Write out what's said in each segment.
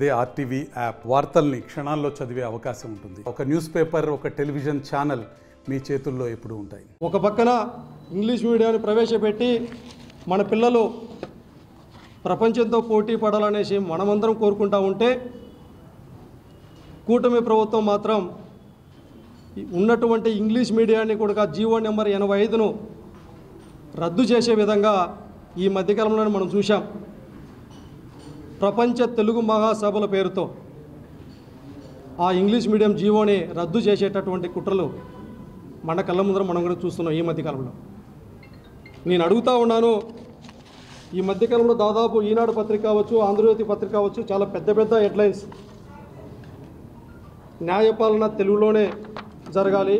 అదే RTV app వార్తల్ని క్షణాల్లో చదివే అవకాశం ఉంటుంది. ఒక న్యూస్ పేపర్, ఒక టెలివిజన్ ఛానల్ మీ చేతుల్లో ఎప్పుడూ ఉంటాయి. ఒక పక్కన ఇంగ్లీష్ మీడియాన్ని ప్రవేశపెట్టి మన పిల్లలు ప్రపంచంతో పోటీ పడాలనేసి మనమందరం కోరుకుంటా ఉంటే, కూటమి ప్రభుత్వం మాత్రం ఉన్నటువంటి ఇంగ్లీష్ మీడియాన్ని కూడా జీవో నెంబర్ 85ను రద్దు చేసే విధంగా ఈ మధ్యకాలంలో మనం చూసాం. ప్రపంచ తెలుగు మహాసభల పేరుతో ఆ ఇంగ్లీష్ మీడియం జీవోని రద్దు చేసేటటువంటి కుట్రలు మన కళ్ళ ముందర మనం కూడా చూస్తున్నాం. ఈ మధ్యకాలంలో నేను అడుగుతూ ఉన్నాను, ఈ మధ్యకాలంలో దాదాపు ఈనాడు పత్రిక కావచ్చు, ఆంధ్రజ్యోతి పత్రిక కావచ్చు, చాలా పెద్ద పెద్ద హెడ్లైన్స్, న్యాయపాలన తెలుగులోనే జరగాలి,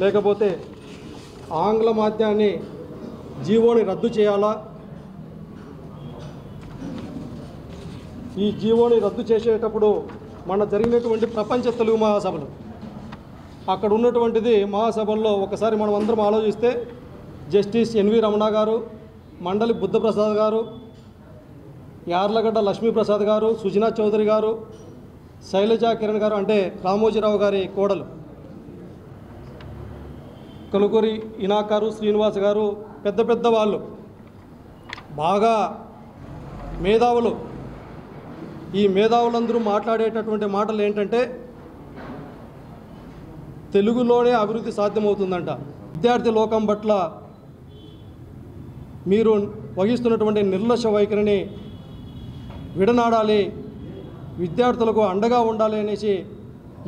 లేకపోతే ఆంగ్ల మాధ్యాన్ని జీవోని రద్దు చేయాలా, ఈ జీవోని రద్దు చేసేటప్పుడు మన జరిగినటువంటి ప్రపంచ తెలుగు మహాసభలు, అక్కడ ఉన్నటువంటిది మహాసభల్లో ఒకసారి మనం అందరం ఆలోచిస్తే జస్టిస్ ఎన్వి రమణ గారు, మండలి బుద్ధప్రసాద్ గారు, యార్లగడ్డ లక్ష్మీప్రసాద్ గారు, సుజనా చౌదరి గారు, శైలజా కిరణ్ గారు, అంటే రామోజీరావు గారి కోడలు కలుకూరి ఇనాకారు శ్రీనివాస్ గారు, పెద్ద పెద్ద వాళ్ళు, బాగా మేధావులు. ఈ మేధావులందరూ మాట్లాడేటటువంటి మాటలు ఏంటంటే, తెలుగులోనే అభివృద్ధి సాధ్యమవుతుందంట. విద్యార్థి లోకం పట్ల మీరు వహిస్తున్నటువంటి నిర్లక్ష్య వైఖరిని విడనాడాలి, విద్యార్థులకు అండగా ఉండాలి అనేసి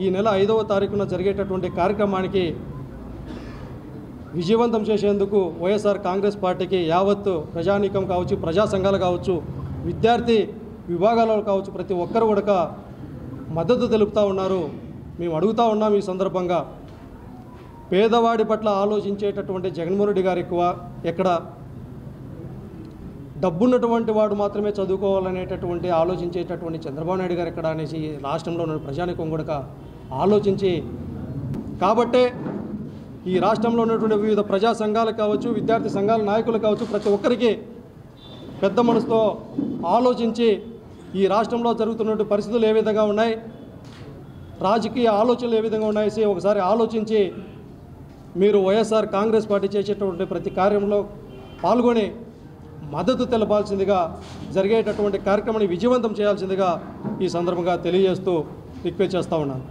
ఈ నెల 5వ తారీఖున జరిగేటటువంటి కార్యక్రమానికి విజయవంతం చేసేందుకు వైఎస్ఆర్ కాంగ్రెస్ పార్టీకి యావత్తు ప్రజానీకం కావచ్చు, ప్రజా సంఘాలు కావచ్చు, విద్యార్థి విభాగాలలో కావచ్చు, ప్రతి ఒక్కరు కూడా మద్దతు తెలుపుతూ ఉన్నారు. మేము అడుగుతూ ఉన్నాం ఈ సందర్భంగా, పేదవాడి పట్ల ఆలోచించేటటువంటి జగన్మోహన్ రెడ్డి గారు ఎక్కువ ఎక్కడ, డబ్బున్నటువంటి వాడు మాత్రమే చదువుకోవాలనేటటువంటి ఆలోచించేటటువంటి చంద్రబాబు నాయుడు గారు ఎక్కడ అనేసి రాష్ట్రంలో ఉన్న ప్రజానీకం కూడా ఆలోచించి, కాబట్టే ఈ రాష్ట్రంలో ఉన్నటువంటి వివిధ ప్రజా సంఘాలు కావచ్చు, విద్యార్థి సంఘాల నాయకులు కావచ్చు, ప్రతి ఒక్కరికి పెద్ద మనసుతో ఆలోచించి ఈ రాష్ట్రంలో జరుగుతున్నటువంటి పరిస్థితులు ఏ విధంగా ఉన్నాయి, రాజకీయ ఆలోచనలు ఏ విధంగా ఉన్నాయని ఒకసారి ఆలోచించి మీరు వైఎస్ఆర్ కాంగ్రెస్ పార్టీ చేసేటటువంటి ప్రతి కార్యంలో పాల్గొని మద్దతు తెలపాల్సిందిగా, జరిగేటటువంటి కార్యక్రమాన్ని విజయవంతం చేయాల్సిందిగా ఈ సందర్భంగా తెలియజేస్తూ రిక్వెస్ట్ చేస్తూ ఉన్నాను.